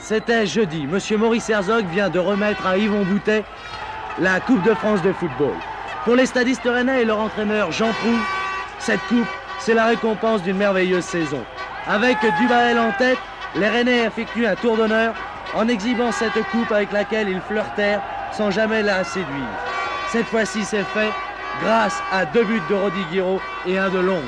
C'était jeudi. Monsieur Maurice Herzog vient de remettre à Yvon Boutet la Coupe de France de football. Pour les stadistes rennais et leur entraîneur Jean Proulx, cette coupe, c'est la récompense d'une merveilleuse saison. Avec Dubaël en tête, les Rennais effectuent un tour d'honneur en exhibant cette coupe avec laquelle ils flirtèrent sans jamais la séduire. Cette fois-ci, c'est fait grâce à 2 buts de Rodi Guiraud et 1 de Long.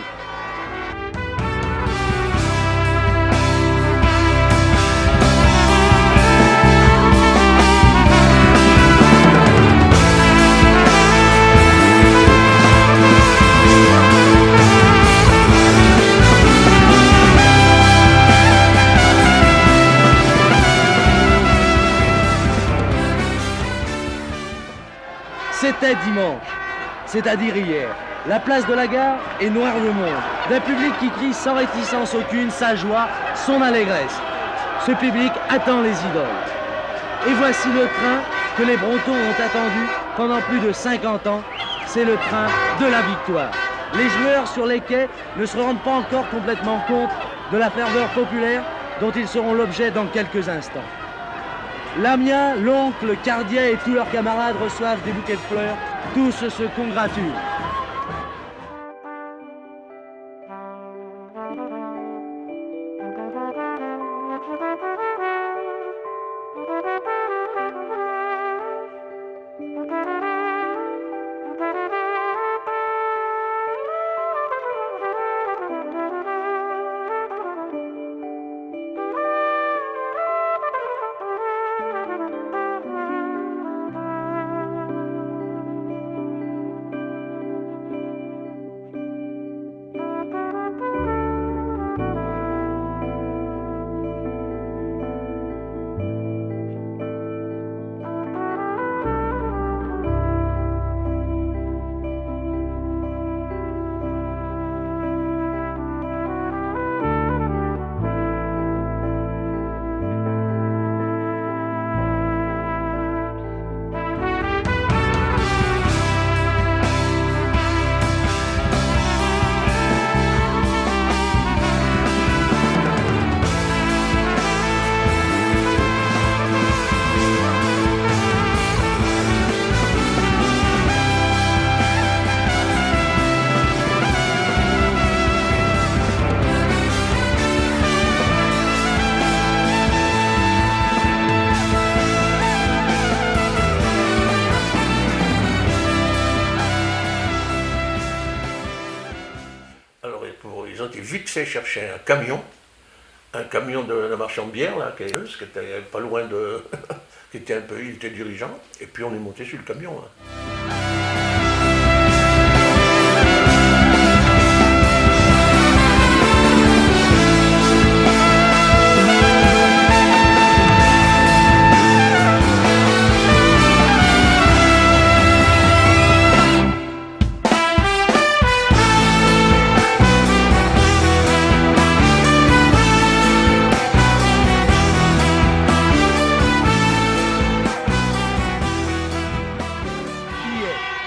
C'était dimanche, c'est-à-dire hier. La place de la gare est noire de monde. D'un public qui crie sans réticence aucune sa joie, son allégresse. Ce public attend les idoles. Et voici le train que les Bretons ont attendu pendant plus de 50 ans. C'est le train de la victoire. Les joueurs sur les quais ne se rendent pas encore complètement compte de la ferveur populaire dont ils seront l'objet dans quelques instants. Lamia, l'oncle, Cardiet et tous leurs camarades reçoivent des bouquets de fleurs. Tous se congratulent. ils ont été vite fait chercher un camion de marchand de bière, là, qui était pas loin de... qui était il était dirigeant, et puis on est monté sur le camion. Hein.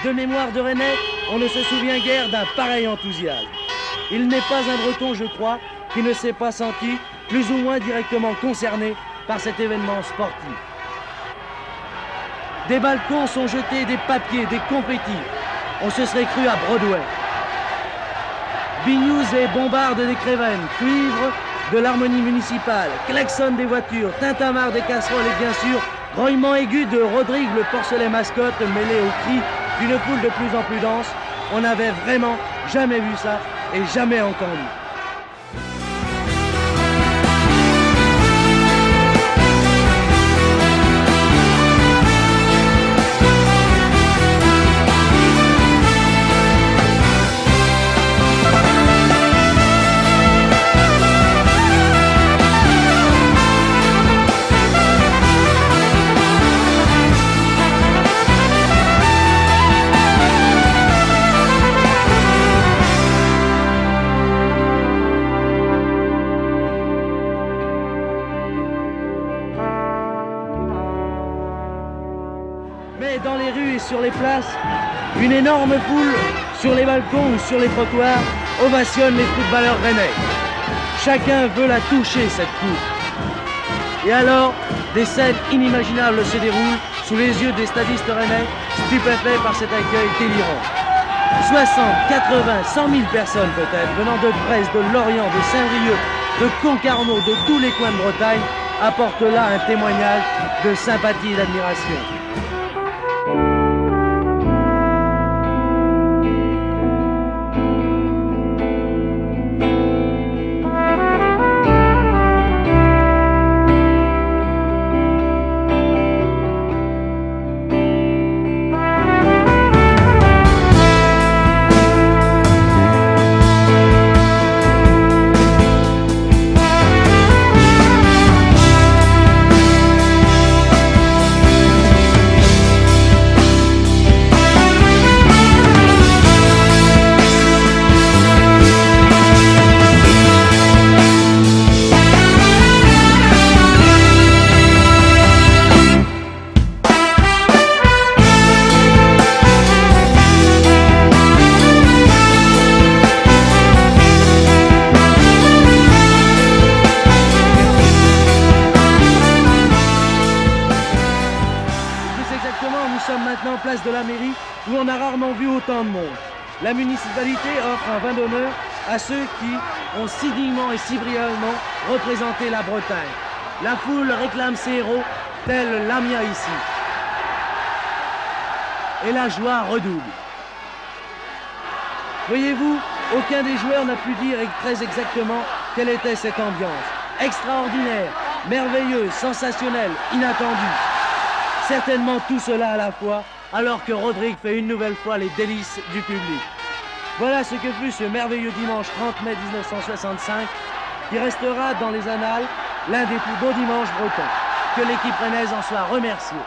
De mémoire de Rennais, on ne se souvient guère d'un pareil enthousiasme. Il n'est pas un Breton, je crois, qui ne s'est pas senti plus ou moins directement concerné par cet événement sportif. Des balcons sont jetés des papiers, des confettis. On se serait cru à Broadway. Big-News et bombarde des crévennes, cuivre de l'harmonie municipale, klaxon des voitures, tintamarre des casseroles et bien sûr, grognement aigu de Rodrigue le porcelet mascotte mêlé aux cris d'une foule de plus en plus dense. On n'avait vraiment jamais vu ça et jamais entendu. Mais dans les rues et sur les places, une énorme foule sur les balcons ou sur les trottoirs ovationne les footballeurs rennais. Chacun veut la toucher, cette coupe. Et alors, des scènes inimaginables se déroulent sous les yeux des stadistes rennais, stupéfaits par cet accueil délirant. 60, 80, 100 000 personnes peut-être, venant de Brest, de Lorient, de Saint-Brieuc, de Concarneau, de tous les coins de Bretagne, apportent là un témoignage de sympathie et d'admiration. Nous sommes maintenant place de la mairie où on a rarement vu autant de monde. La municipalité offre un vin d'honneur à ceux qui ont si dignement et si brillamment représenté la Bretagne. La foule réclame ses héros, tel l'Amiens ici. Et la joie redouble. Voyez-vous, aucun des joueurs n'a pu dire très exactement quelle était cette ambiance. Extraordinaire, merveilleuse, sensationnelle, inattendue. Certainement tout cela à la fois, alors que Rodrigue fait une nouvelle fois les délices du public. Voilà ce que fut ce merveilleux dimanche 30 mai 1965, qui restera dans les annales l'un des plus beaux dimanches bretons. Que l'équipe rennaise en soit remerciée.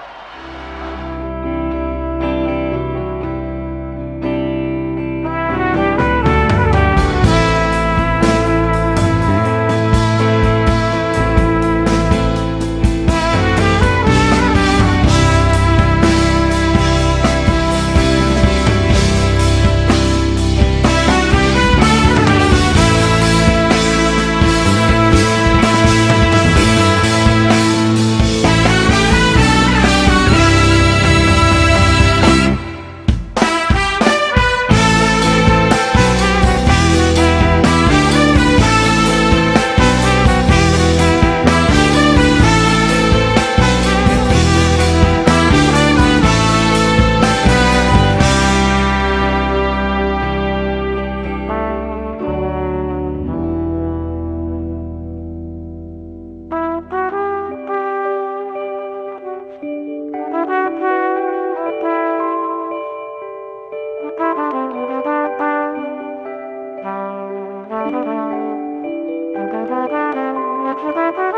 Thank you.